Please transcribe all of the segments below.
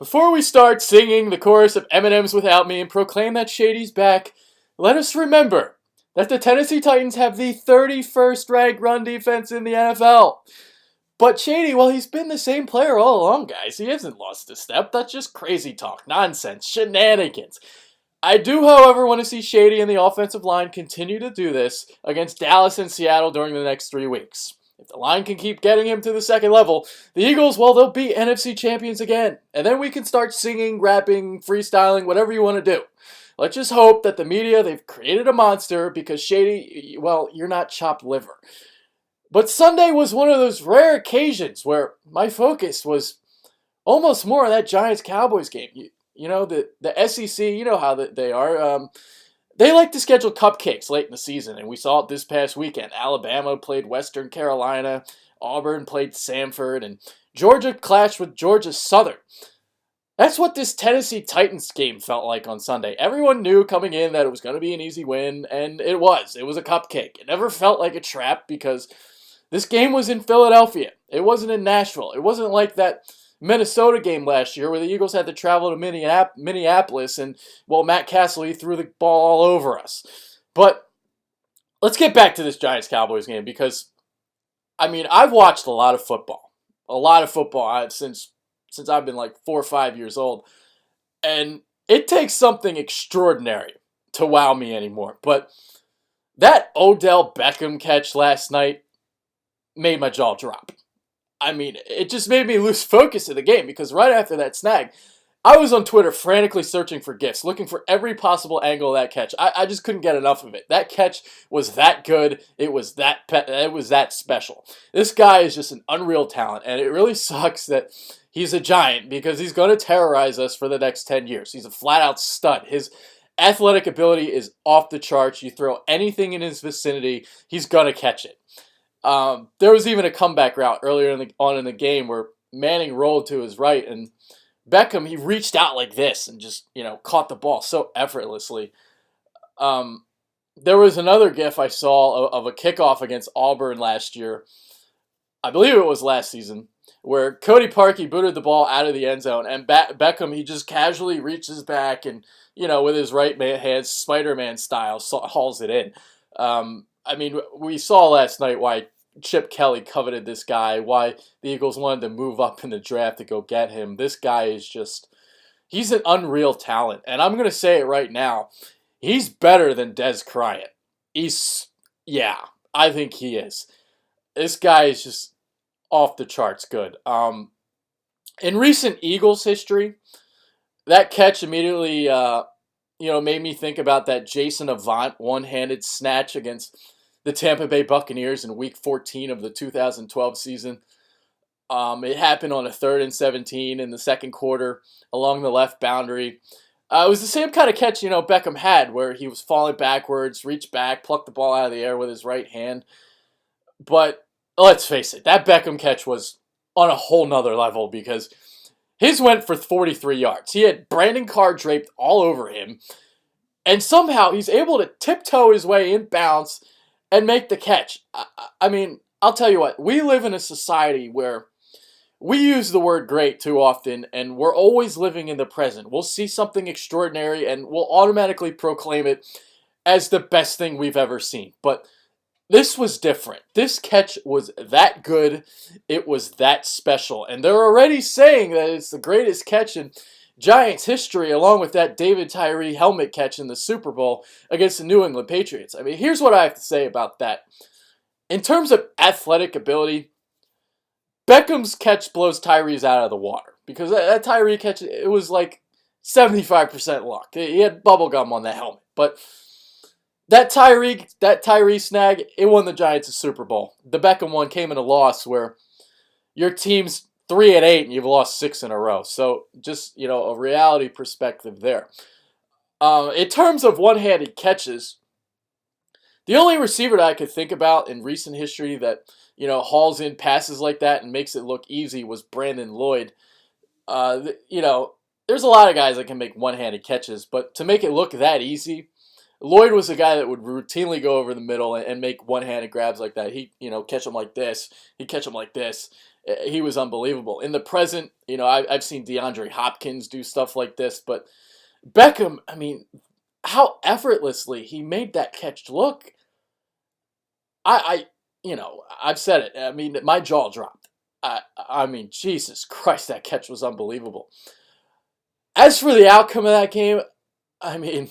Before we start singing the chorus of Eminem's Without Me and proclaim that Shady's back, let us remember that the Tennessee Titans have the 31st ranked run defense in the NFL. But Shady, well, he's been the same player all along, guys. He hasn't lost a step. That's just crazy talk, nonsense, shenanigans. I do, however, want to see Shady and the offensive line continue to do this against Dallas and Seattle during the next 3 weeks. If the line can keep getting him to the second level, the Eagles, well, they'll be NFC champions again. And then we can start singing, rapping, freestyling, whatever you want to do. Let's just hope that the media, they've created a monster because Shady, well, you're not chopped liver. But Sunday was one of those rare occasions where my focus was almost more on that Giants-Cowboys game. You know, the SEC, you know how they are. They like to schedule cupcakes late in the season, and we saw it this past weekend. Alabama played Western Carolina, Auburn played Samford, and Georgia clashed with Georgia Southern. That's what this Tennessee Titans game felt like on Sunday. Everyone knew coming in that it was going to be an easy win, and it was. It was a cupcake. It never felt like a trap because this game was in Philadelphia. It wasn't in Nashville. It wasn't like that Minnesota game last year where the Eagles had to travel to Minneapolis and, well, Matt Castle, he threw the ball all over us. But let's get back to this Giants-Cowboys game because, I mean, I've watched a lot of football. Since I've been like 4 or 5 years old. And it takes something extraordinary to wow me anymore. But that Odell Beckham catch last night made my jaw drop. I mean, it just made me lose focus of the game because right after that snag, I was on Twitter frantically searching for GIFs, looking for every possible angle of that catch. I just couldn't get enough of it. That catch was that good. It was that special. This guy is just an unreal talent, and it really sucks that he's a Giant because he's going to terrorize us for the next 10 years. He's a flat-out stud. His athletic ability is off the charts. You throw anything in his vicinity, he's going to catch it. There was even a comeback route earlier in the game where Manning rolled to his right and Beckham, he reached out like this and just, caught the ball so effortlessly. There was another GIF I saw of a kickoff against Auburn last year. I believe it was last season, where Cody Parkey booted the ball out of the end zone and Beckham, he just casually reaches back and, with his right hand, Spider-Man style, hauls it in. I mean, we saw last night why Chip Kelly coveted this guy, why the Eagles wanted to move up in the draft to go get him. This guy is he's an unreal talent. And I'm going to say it right now. He's better than Dez Bryant. I think he is. This guy is just off the charts good. In recent Eagles history, that catch immediately made me think about that Jason Avant one-handed snatch against the Tampa Bay Buccaneers in Week 14 of the 2012 season. It happened on a 3rd and 17 in the second quarter along the left boundary. It was the same kind of catch, Beckham had, where he was falling backwards, reached back, plucked the ball out of the air with his right hand. But let's face it, that Beckham catch was on a whole nother level because his went for 43 yards. He had Brandon Carr draped all over him. And somehow he's able to tiptoe his way in bounds and make the catch. I mean, I'll tell you what. We live in a society where we use the word great too often, and we're always living in the present. We'll see something extraordinary, and we'll automatically proclaim it as the best thing we've ever seen. But this was different. This catch was that good. It was that special. And they're already saying that it's the greatest catch in Giants history, along with that David Tyree helmet catch in the Super Bowl against the New England Patriots. I mean, here's what I have to say about that. In terms of athletic ability, Beckham's catch blows Tyree's out of the water. Because that Tyree catch, it was like 75% luck. He had bubble gum on the helmet. But that Tyree snag, it won the Giants a Super Bowl. The Beckham one came in a loss where your team's 3-8 and you've lost 6 in a row. So just, a reality perspective there. In terms of one-handed catches, the only receiver that I could think about in recent history that, hauls in passes like that and makes it look easy was Brandon Lloyd. There's a lot of guys that can make one-handed catches, but to make it look that easy, Lloyd was a guy that would routinely go over the middle and make one-handed grabs like that. He'd catch them like this. He'd catch them like this. he was unbelievable. In the present, I've seen DeAndre Hopkins do stuff like this, but Beckham, I mean, how effortlessly he made that catch look. I've said it. I mean, my jaw dropped. I mean, Jesus Christ, that catch was unbelievable. As for the outcome of that game, I mean,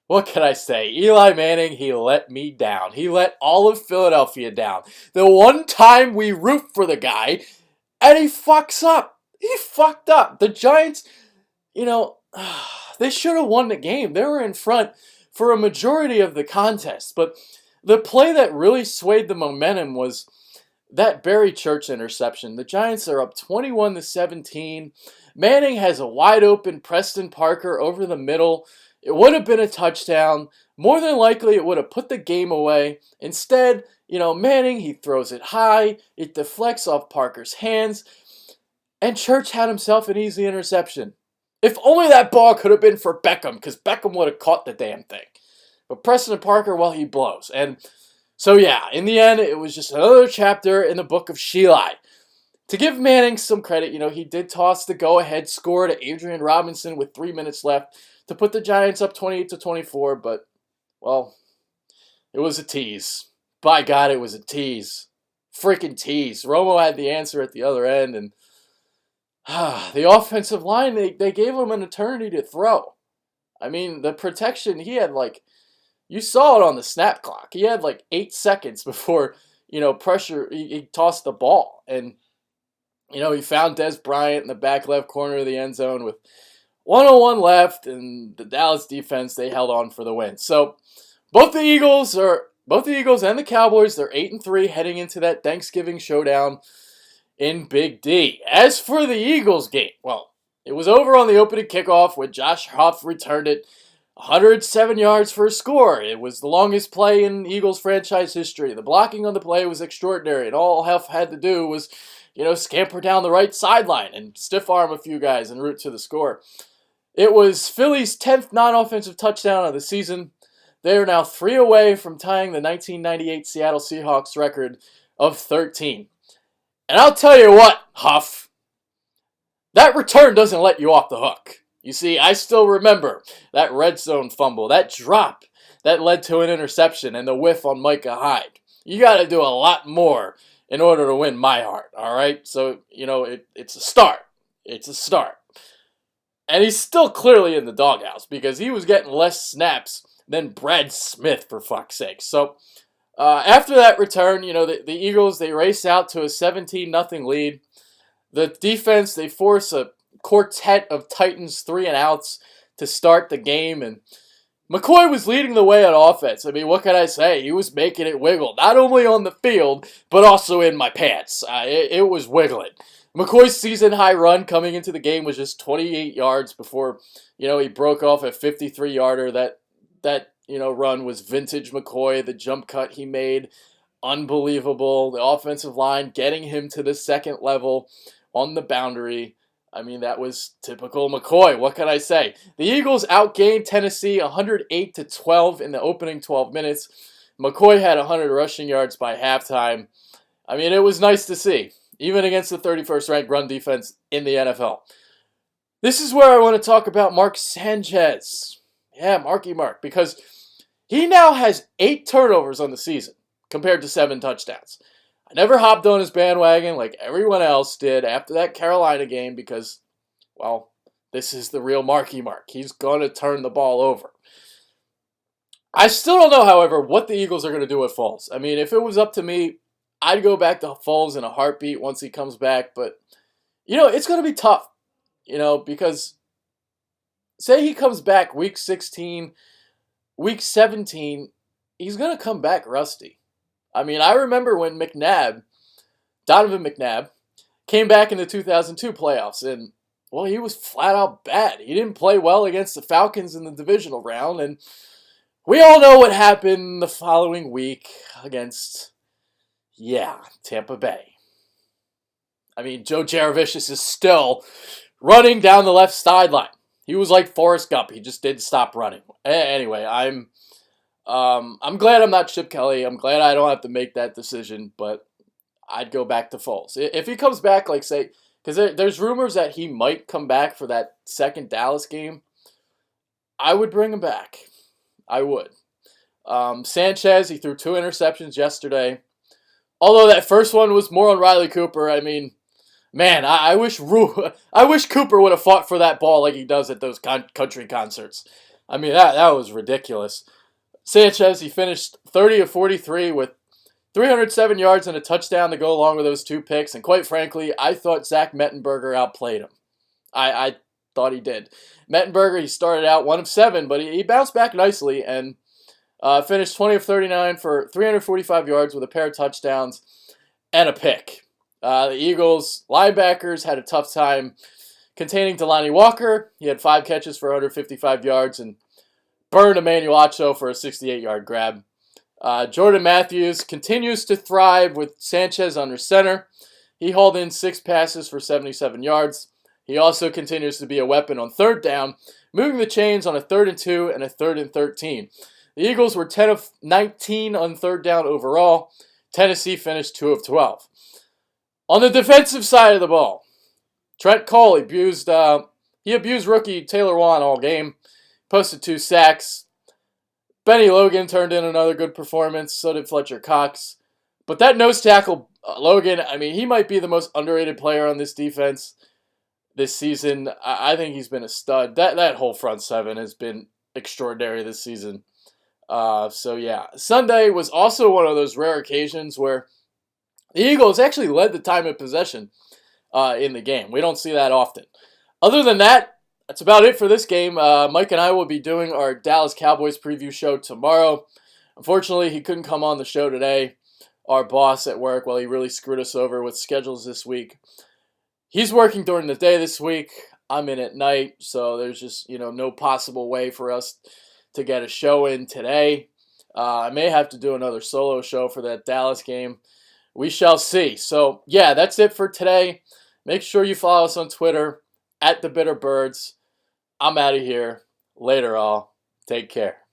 what can I say? Eli Manning, he let me down. He let all of Philadelphia down. The one time we root for the guy, and he fucks up. He fucked up. The Giants, you know, they should have won the game. They were in front for a majority of the contest. But the play that really swayed the momentum was that Barry Church interception. The Giants are up 21-17. Manning has a wide open Preston Parker over the middle. It would have been a touchdown. More than likely, it would have put the game away. Instead, Manning, he throws it high. It deflects off Parker's hands. And Church had himself an easy interception. If only that ball could have been for Beckham, because Beckham would have caught the damn thing. But Preston Parker, well, he blows. And so, yeah, in the end, it was just another chapter in the book of Sheila. To give Manning some credit, he did toss the go-ahead score to Adrian Robinson with 3 minutes left to put the Giants up 28-24, but, well, it was a tease. By God, it was a tease. Freaking tease. Romo had the answer at the other end, and the offensive line, they gave him an eternity to throw. I mean, the protection, he had you saw it on the snap clock. He had 8 seconds before, pressure, he tossed the ball, and he found Des Bryant in the back left corner of the end zone with 1:01 left, and the Dallas defense, they held on for the win. So both the Eagles and the Cowboys, they're 8-3 heading into that Thanksgiving showdown in Big D. As for the Eagles game, well, it was over on the opening kickoff when Josh Huff returned it 107 yards for a score. It was the longest play in Eagles franchise history. The blocking on the play was extraordinary, and all Huff had to do was scamper down the right sideline and stiff arm a few guys en route to the score. It was Philly's 10th non-offensive touchdown of the season. They are now 3 away from tying the 1998 Seattle Seahawks record of 13. And I'll tell you what, Huff, that return doesn't let you off the hook. You see, I still remember that red zone fumble, that drop that led to an interception and the whiff on Micah Hyde. You got to do a lot more in order to win my heart, all right? So, it's a start. It's a start. And he's still clearly in the doghouse because he was getting less snaps than Brad Smith, for fuck's sake. So, after that return, the Eagles, they race out to a 17-0 lead. The defense, they force a quartet of Titans 3-and-outs to start the game, and McCoy was leading the way on offense. I mean, what can I say? He was making it wiggle, not only on the field, but also in my pants. It was wiggling. McCoy's season-high run coming into the game was just 28 yards before, he broke off a 53-yarder. That run was vintage McCoy. The jump cut he made, unbelievable. The offensive line getting him to the second level on the boundary. I mean, that was typical McCoy. What can I say? The Eagles outgained Tennessee 108-12 in the opening 12 minutes. McCoy had 100 rushing yards by halftime. I mean, it was nice to see, even against the 31st ranked run defense in the NFL. This is where I want to talk about Mark Sanchez. Yeah, Marky Mark, because he now has 8 turnovers on the season compared to 7 touchdowns. I never hopped on his bandwagon like everyone else did after that Carolina game because, well, this is the real Marky Mark. He's going to turn the ball over. I still don't know, however, what the Eagles are going to do with Foles. I mean, if it was up to me, I'd go back to Foles in a heartbeat once he comes back. But, it's going to be tough, because say he comes back week 16, week 17, he's going to come back rusty. I mean, I remember when Donovan McNabb, came back in the 2002 playoffs, and, well, he was flat out bad. He didn't play well against the Falcons in the divisional round, and we all know what happened the following week against, Tampa Bay. I mean, Joe Jaravicius is still running down the left sideline. He was like Forrest Gump. He just didn't stop running. Anyway, I'm glad I'm not Chip Kelly. I'm glad I don't have to make that decision, but I'd go back to Foles. If he comes back, like say, because there's rumors that he might come back for that second Dallas game, I would bring him back. I would. Sanchez, he threw 2 interceptions yesterday. Although that first one was more on Riley Cooper. I mean, man, I wish Cooper would have fought for that ball like he does at those country concerts. I mean, that was ridiculous. Sanchez, he finished 30 of 43 with 307 yards and a touchdown to go along with those 2 picks. And quite frankly, I thought Zach Mettenberger outplayed him. I thought he did. Mettenberger, he started out 1 of 7, but he bounced back nicely and finished 20 of 39 for 345 yards with a pair of touchdowns and a pick. The Eagles linebackers had a tough time containing Delanie Walker. He had 5 catches for 155 yards and burned Emmanuel Acho for a 68-yard grab. Jordan Matthews continues to thrive with Sanchez under center. He hauled in 6 passes for 77 yards. He also continues to be a weapon on third down, moving the chains on a 3rd and 2 and a 3rd and 13. The Eagles were 10 of 19 on third down overall. Tennessee finished 2 of 12. On the defensive side of the ball, Trent Cole abused rookie Taylor Wan all game, posted 2 sacks. Benny Logan turned in another good performance, so did Fletcher Cox. But that nose tackle, Logan, I mean, he might be the most underrated player on this defense this season. I think he's been a stud. That whole front 7 has been extraordinary this season. So yeah, Sunday was also one of those rare occasions where the Eagles actually led the time of possession in the game. We don't see that often. Other than that, that's about it for this game. Mike and I will be doing our Dallas Cowboys preview show tomorrow. Unfortunately, he couldn't come on the show today. Our boss at work, well, he really screwed us over with schedules this week. He's working during the day this week. I'm in at night, so there's just no possible way for us to get a show in today. I may have to do another solo show for that Dallas game. We shall see. So, yeah, that's it for today. Make sure you follow us on Twitter, @TheBitterBirds. I'm out of here. Later, all. Take care.